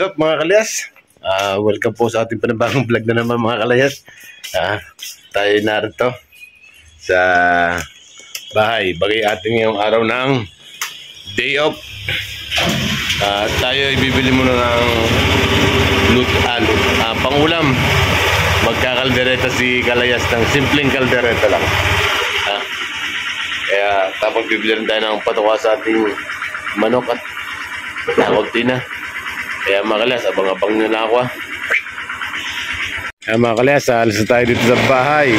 What's up mga kalayas? Welcome po sa ating panibagong vlog na naman mga kalayas. Tayo narito sa bahay. Bagay ating ngayong araw ng day off. Tayo ibibili muna ng luto-alo. Pangulam, magkakaldereta si kalayas ng simpleng kaldereta lang. Kaya tapos bibili rin tayo ng patuka sa ating manok at tawag tina. Kaya mga kalayas, abang-abang nyo na ako. Kaya mga kalayas, alis na tayo dito sa bahay.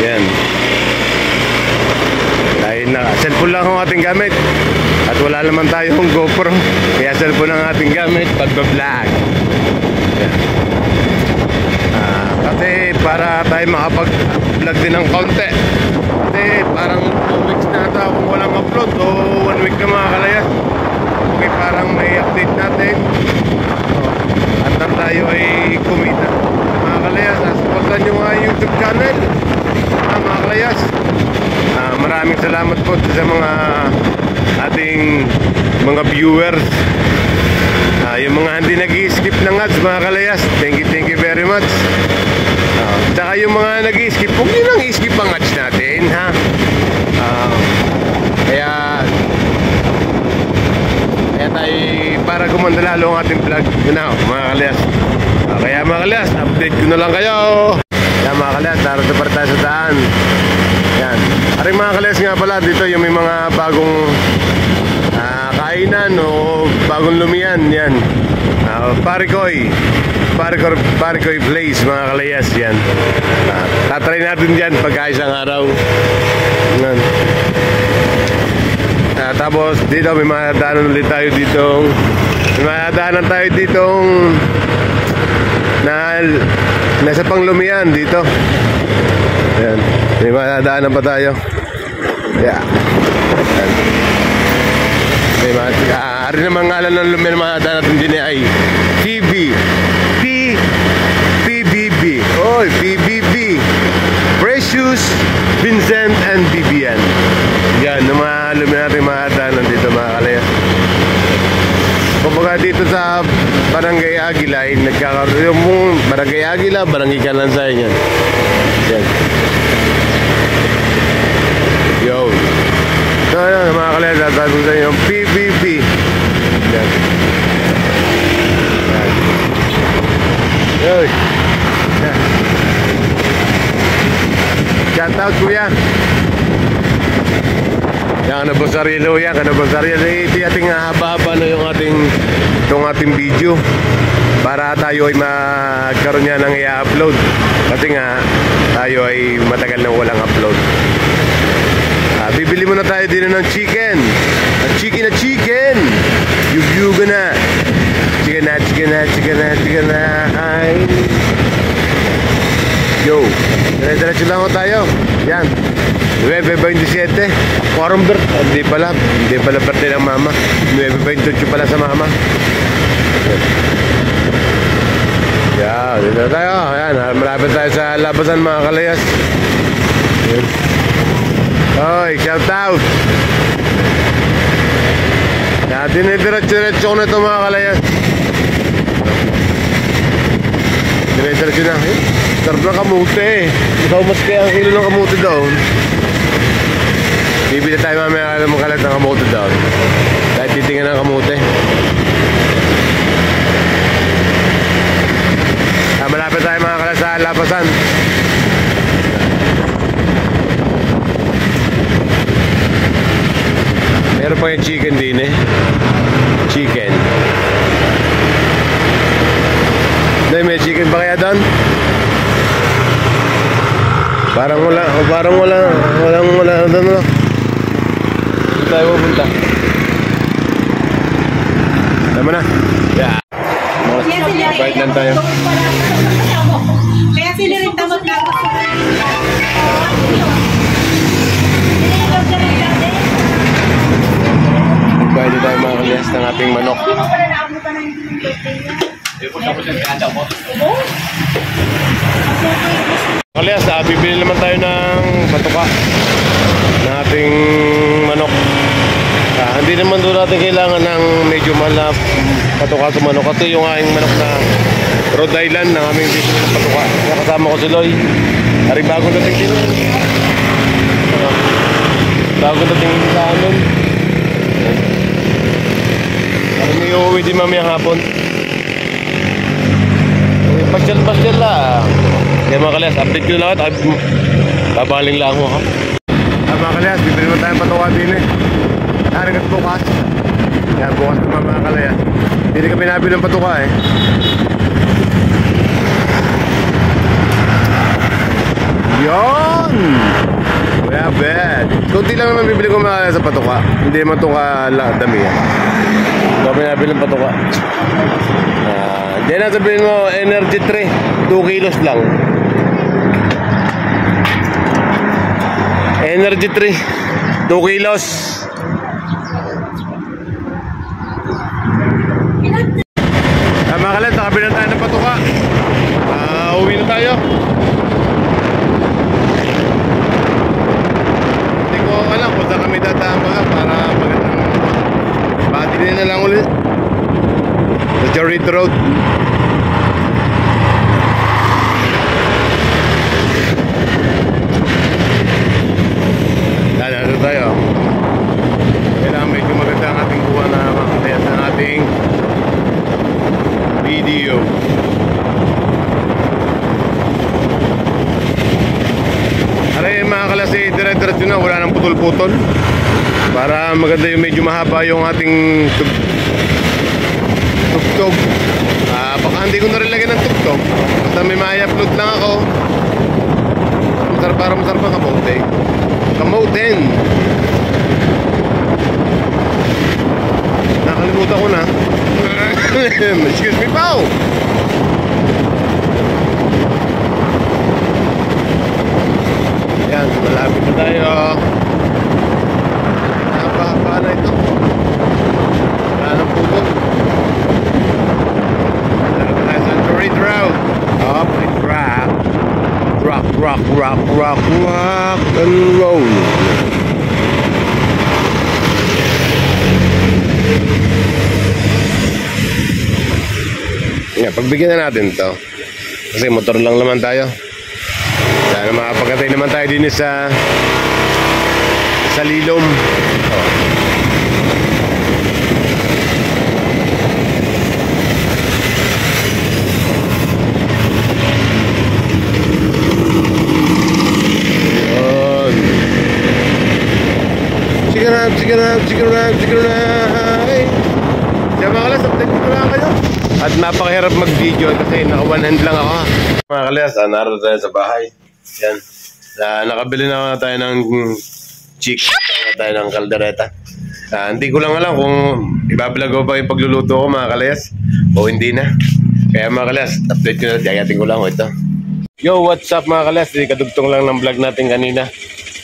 Yan. Dahil na cellphone lang ang ating gamit. At wala naman tayong GoPro. Kaya cellphone ang ating gamit pagbablog. Yan. Kasi para tayo makapag-vlog din ng konti. Kasi parang 2 weeks na ata kung walang upload. O 1 week na mga kalayas. Okay, parang may update natin. At tayo ay kumita. Mga kalayas, supportan nyo nga YouTube channel. Mga kalayas, maraming salamat po sa mga ating mga viewers. Yung mga hindi nag-i-skip ng ads mga kalayas, thank you very much. Tsaka yung mga nag-i-skip, huwag nyo nang i-skip ang ads natin, ha? Kaya tayo para gumanda lalo ang ating vlog. Yun na mga kalayas. Kaya mga kalayas, update ko na lang kayo. Kaya mga kalayas, narito para tayo sa daan. Yan. Aring mga kalayas nga pala, dito yung may mga bagong kainan o bagong lumian. Yan. Parikoy Place mga kalayas. Yan. Tatry natin dyan pagka isang araw. Yan. Tapos dito may madaanan ulit tayo ditong nasa panglumian dito. Ayan. May madaanan pa tayo. Yeah. Ari naman ngalan ng lumian madaanan natin din ay PBB. Oy, PBB. Precious, Vincent and Vivian. Yan, yung mga lumian natin madaanan dito mga kalayas. Kumbaga dito sa Barangay Aguila ay nagkakaroon yung Barangay Aguila, Barangay Kalansay yan. Yan. Yo. So yan mga kalayas, sasabi ko sa inyo yung PBB. Yan. Yan. Yoy. Yan. Shout out kuya. Yan, kanabosarilo yan, kanabosarilo. Ito ating haba-haba na yung ating video para tayo ay magkaroon niya ng i-upload. Kasi nga, tayo ay matagal nang walang upload. Bibili muna tayo din ng chicken. Chicken! Yugyuga na. Chicken na. Ay. Yo, diretso lang ako tayo. Yan. 9:27 Quarumber. Hindi pala birthday ng mama. 9:28 pala sa mama. Yan, dito na tayo. Yan, malapit tayo sa labasan mga kalayas. Oy, shout out. Yan, dinidiretso ko na ito mga kalayas. Diretso na. Sarap na kamuti. Ikaw mas kaya ang kilo ng kamuti doon. Bibili tayo mamaya alam mo kalat ng kamuti doon. Kahit titingnan ng kamuti. Malapit tayo mga kalat sa lapasan. Meron pa yung chicken din eh. Chicken. May chicken ba kaya doon? Parang wala doon. Saan tayo pupunta? Tama na. Yeah. Bait lang tayo. Kaya sila rin tamot na ako. Pwede tayo mga kalyas ng ating manok. Kalyas, bibili naman tayo ng patuka ng ating manok. Hindi naman doon natin kailangan ng medyo malap patuka sa manok. Ito yung aking manok na Rhode Island na aming dito ng patuka. Kaya kasama ko si Loy. Ari bagong dating dito. Bagong dating sa amin. Ari may uuwi din mamayang hapon. Pasyal-pasyal lang. Kaya mga kalyas, update ko na lang. Babaling lang ako ha. Mga kalyas, bibili naman tayong patuka din eh. Hanggang bukas. Yan, bukas naman mga kalyas. Hindi kami nabili ng patuka eh. Yon! Kaya bad. Kunti lang naman bibili ko mga kalyas sa patuka. Hindi naman ito dami yan. Hindi kami nabili ng patuka. Diyan na sabihin mo, Energy 3, 2 kilos lang. Energy 3, 2 kilos. Mga kalat, nakabili na tayo ng patuka. Uwi na tayo. Hindi ko alam kung saan kami tatama para magandang pati na lang ulit. Sa Charity Road. Dito tayo. Kailangan medyo maganda ang ating kuha na makatayas ng ating video. Aray mga kalasi, dire-diretso na, wala nang putol-putol. Para maganda yung medyo mahaba yung ating tugtog. Baka hindi ko na rin lagyan ng tugtog. Basta may ma-upload lang ako. Para masarap ang kamote. Kamoten. Nakalimutan ko na. Excuse me, Pao. Yan, malapit na tayo. Napahaba na ito. Wala nang putol. Malapit tayo sa Charity Road. Up and rock. Rock, rock, rock, rock, rock and roll. Yeah, pagbigyan na natin to. Kasi motor lang naman tayo. Sana makapagkatay naman tayo din sa Lilom. Chicken rap. Diyan mga kalas, update ko lang kayo. At napakahirap mag-video kasi naka one hand lang ako. Mga kalas, naroon tayo sa bahay. Yan. Nakabili na tayo ng chicken. Tayo ng kaldereta. Hindi ko lang alam kung ibablog ko pa yung pagluluto ko mga kalas o hindi na. Kaya mga kalas, update ko na. Ayatin ko lang ito. Yo, what's up mga kalas? Kadugtong lang ng vlog natin kanina.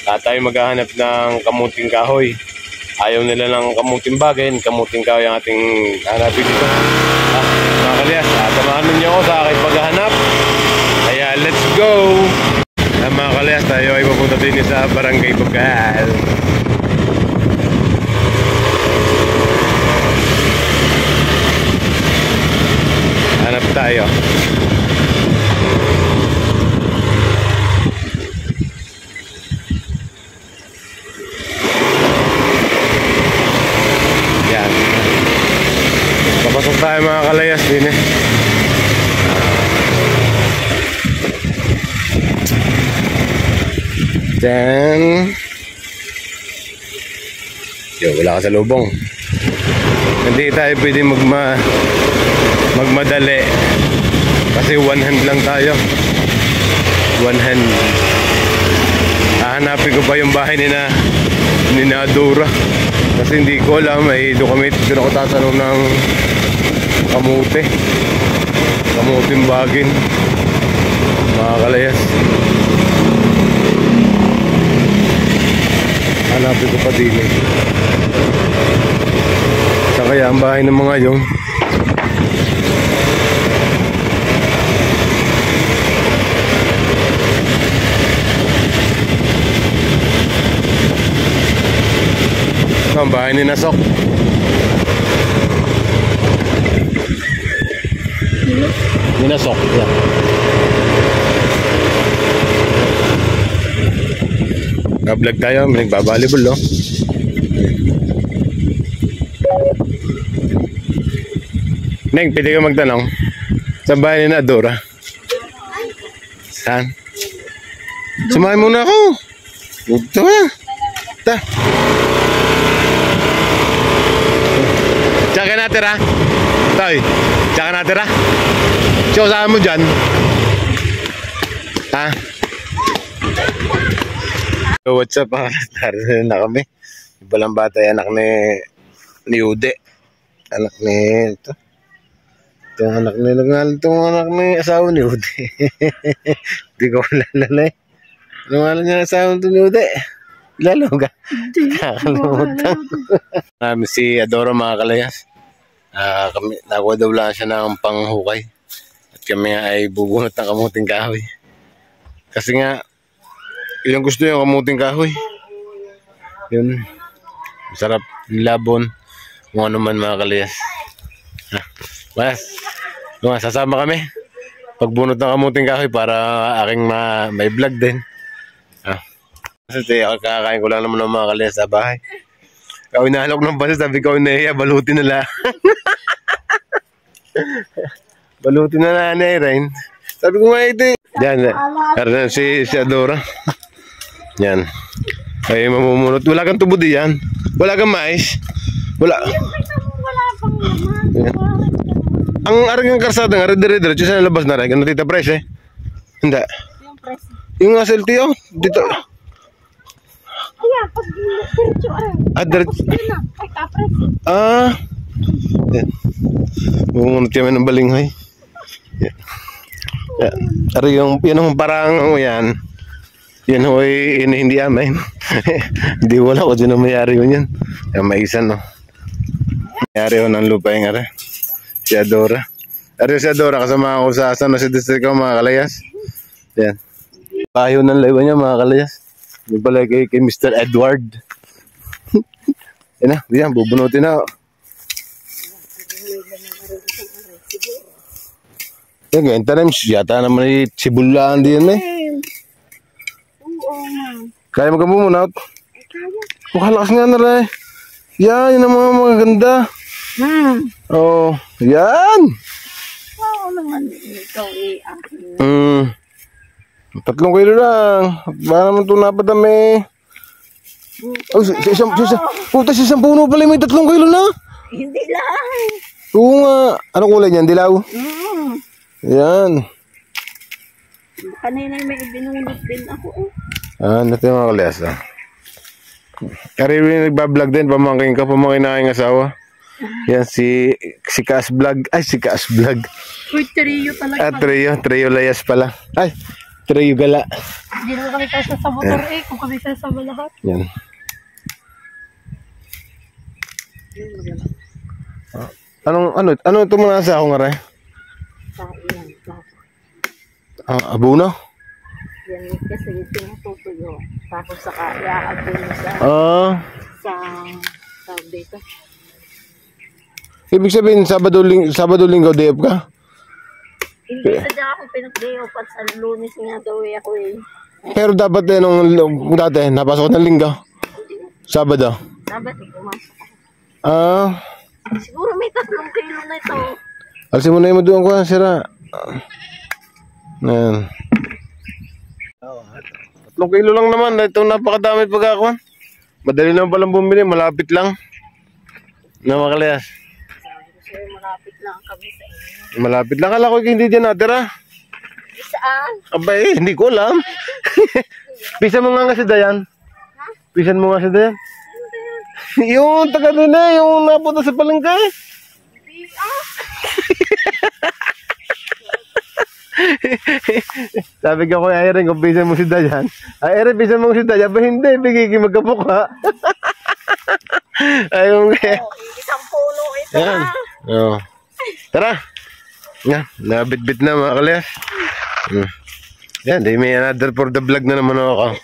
Tayo maghahanap ng kamuting kahoy. Ayaw nila ng kamuting bagay, kamuting kahoy ang ating hanapin dito. Mga kalyas, samahan ninyo ako sa aking paghahanap. Kaya let's go! Mga kalyas, tayo ay papunta din sa Barangay Bagal. Hanap tayo. Papasok tayo mga kalayas din eh. Then wala ka sa lubong. Hindi tayo pwede magmadali kasi one hand lang tayo. One hand. Hahanapin ko pa yung bahay ni Nadura kasi hindi ko alam, may dokumento pero ako tatanong ng kamuting bagin mga kalayas. Hanapin ko pa din sa kaya ang bahay ng mga yun. Ito ang bahay ni Nasok. Ni Nasok. Yan. Nag-vlog tayo, may nagbabalibol, no? Neng, pwede ka magtanong? Sa bahay ni Adora? Saan? Sumahin muna ako. Ito na. Ta. Tsaka natira. Tay, tsaka natira. So, saan mo dyan? Ha? So, what's up mga kastar? Na kami. Ibalang bata yan, anak ni Ude. Anak ni ito. Itong anak ni asawa ni Ude. Hindi ko lalala eh. Ano nga lang niya asawa ni Ude? Lalo ka? Kakalimutan. Namin si Adora mga kalayas. Kami, nakuha daw lang siya ng panghukay. At kami ay bubunot ng kamuting kahoy. Kasi nga, yung gusto yung kamuting kahoy. Yun. Masarap, labon. Kung ano man mga kalayas. Mas, sasama kami. Pagbunot ng kamuting kahoy para aking may vlog din. Kasi kakain ko lang naman ng mga kalayas sa bahay. Kau inaalok ng basa, sabi ko na balutin nila. Balutin na nanay rin. Sabi ko nga ito. Yan, karena si Adora. Yan. Ay mamumunot. Wala kang tubo diyan. Wala kang mais. Wala. Wala pang laman. Yan. Ang arang karsada nga, dire-diretso sa labas na rin. Ano tita Pres eh? Hindi. Yung press. Yung SLTO, dito. Ayan, pag diretso ay. Diretso. Yun na, ay ka-press. Yan. Bumunot kami ng balinghoy. Yan. Yan. Pero yan ang parang yan. Yan ho'y hindi amin. Hindi wala ko dyan ang mayari ko yan. Yan maisan no. Mayari ko ng lupa yung ara. Si Adora. Ari si Adora kasama ako sa San Jose District ko mga kalayas. Yan. Payo ng live niya mga kalayas. Hindi pala kay Mr. Edward. Yan na, yan, bubunutin na. Yan, ganyan tanim. Yata naman ay sibulaan din eh. Oo, ma'am. Kaya magkabumunot? Kaya. Makalakas nga na rin. Yan, yun ang mga maganda. Oh, yan. Oo naman, ikaw akin. 3 kilo lang. Baka naman ito napadami. Oh, puta, sa isang puno pala may 3 kilo na. Hindi lang. Oo nga. Ano kulay niyan? Dilaw? Yan. Kanina may ibinunod din ako eh. Natin mga kalayas. Kariri nagbablog din. Pamangkin na aking asawa. Yan si Kaas Vlog. Ay, si Kaas Vlog. Uy, trio talaga. Trio Layas pala. Ay, Trio Gala. Hindi naman kami tayo sa motor eh. Kung kami tayo sa lahat. Yan. Ano ito muna sa akong aray? Abuna? Yan kasi tinututuyo. Tapos saka iaabon sa tawag dito. Ibig sabihin, Sabado, Linggo, day off ka? Hindi sadya ako pinag-day off at sa Lunes nga daw ako eh. Pero dapat nung dati, napasok ng Linggo? Sabado? Sabado, pumasok ako. Siguro may 3 kilo na ito. Alisin mo na yung maduang ko, sira. Ayan. 3 kilo lang naman. Ito napakadami pagkakuan. Madali naman palang bumili. Malapit lang. Na makalayas. Sabi ko malapit lang kami sa inyo. Malapit lang. Kala ko hindi dyan natira. Saan? Abay, hindi ko alam. Pisan mo nga si Dayan. Ha? Pisan mo nga si Dayan. Yung taga doon eh. Yung napunta sa palengke. Sabi ko kay Irene, kung pisan mo si Dayan. Irene, pisan mo si Dayan. Ba hindi, bigay magkapuka. Ayun kaya. Isang puno ito Yan. Oh. Tara. Yan, nabitbit na mga kalayas. Yan, di may another for the vlog na naman ako.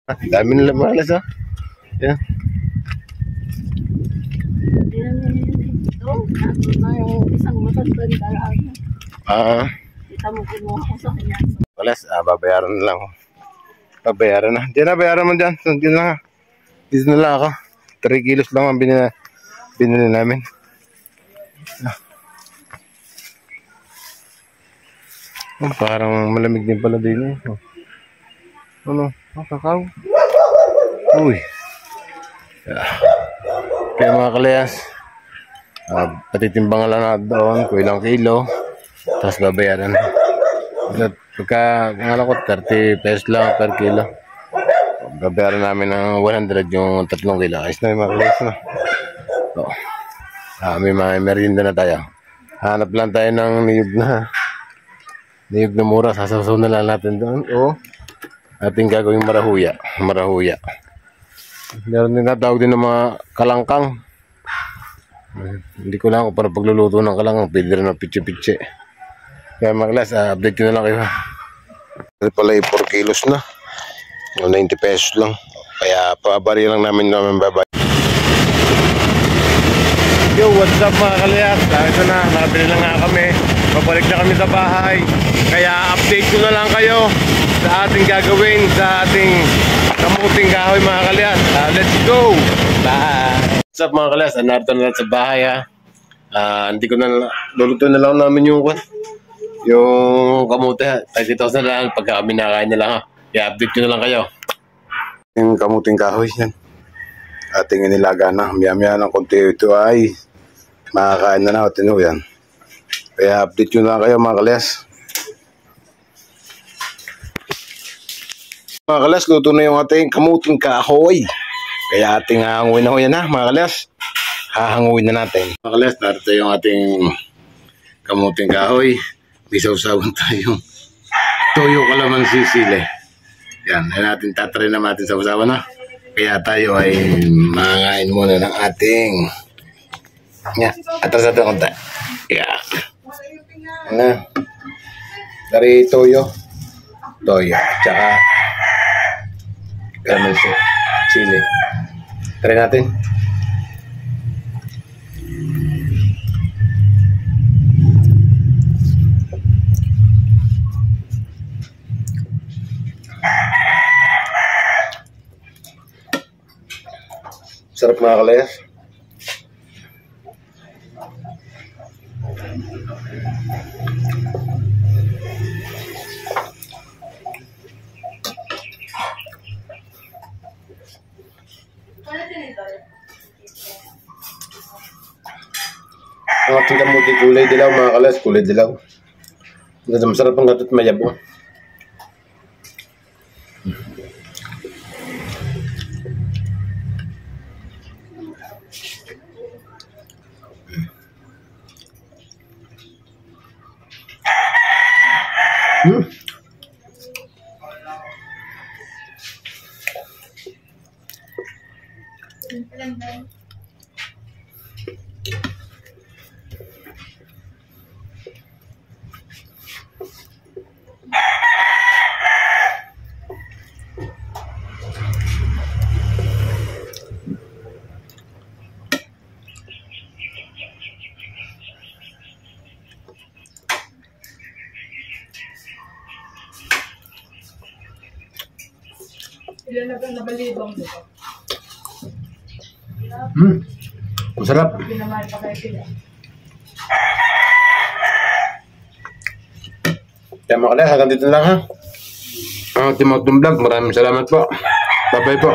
Dami nila mga kalayas, ha? Yan. Ito, nato na yung isang matandang dalaga. Kita mo kinuha ko sa kanya. Kalayas, babayaran na lang. Babayaran na. Diyan na, bayaran mo dyan. Diyan lang, ha? Dito na lang ako. 3 kilos lang ang binili namin. Parang malamig din pala din, eh. Ano? Kakao. Uy. Kaya mga kalayas, patitimbangan lang na doon kung ilang kilo, tapos babayaran. Pagka, ang ko, 30 pesos lang per kilo. Babayaran namin ng 100 yung 3 kilo. Ayos na yung mga kalayas, no? So, may mga merienda na tayo. Hanap lang tayo ng niyog na mura. Sasasaw na lang natin doon. Ating gagawing marahuya. Meron din natawag din ng mga kalangkang. Hindi ko lang kung para pagluluto ng kalangkang. Pwede rin ng pitche-pitche. Kaya mga kalayas, update ko na lang kayo. Ito pala 4 kilos na. 90 pesos lang. Kaya pabari lang namin babay. Yo, what's up mga kalayas? Ito na, nakabili na nga kami. Babalik na kami sa bahay. Kaya update ko na lang kayo sa ating gagawin sa ating kamuting kahoy mga kalayas. Let's go! Bye! What's up mga kalayas? Narito na lang sa bahay, ha. Hindi ko na luluto na lang namin yung kamuti, ha. Tagtitaw na lang pagka kami nakain na lang, ha. Kaya update ko na lang kayo. Yung kamuting kahoy yan. Ating inilaga na. Maya-maya ng konti ito ay makakain na na. Tino yan. Kaya update ko na lang kayo mga kalayas. Mga kalayas, luto na yung ating kamuting kahoy. Kaya ating hahanguin na ho yan, ha mga kalayas. Hahanguin na natin. Mga kalayas, narito yung ating kamuting kahoy. May sausawan tayong toyo kalamansi sili. Yan, natin tatry na natin sausawan, ha. Kaya tayo ay mangain muna ng ating atras natin konti. Yan. Dari toyo. Tsaka kalamansi chili. Try natin. Sarap mga kalayas. Ang ating kamuti kulay dilaw mga kalayas, kulay dilaw. Masarap ang gatot mayabong. Ilan na ba nabalibang mo? Masarap. Pinamahal pa kayo sila. Kaya mga kalayas, hanggang dito lang, ha. Ang ating mga vlog. Maraming salamat po. Bye-bye po.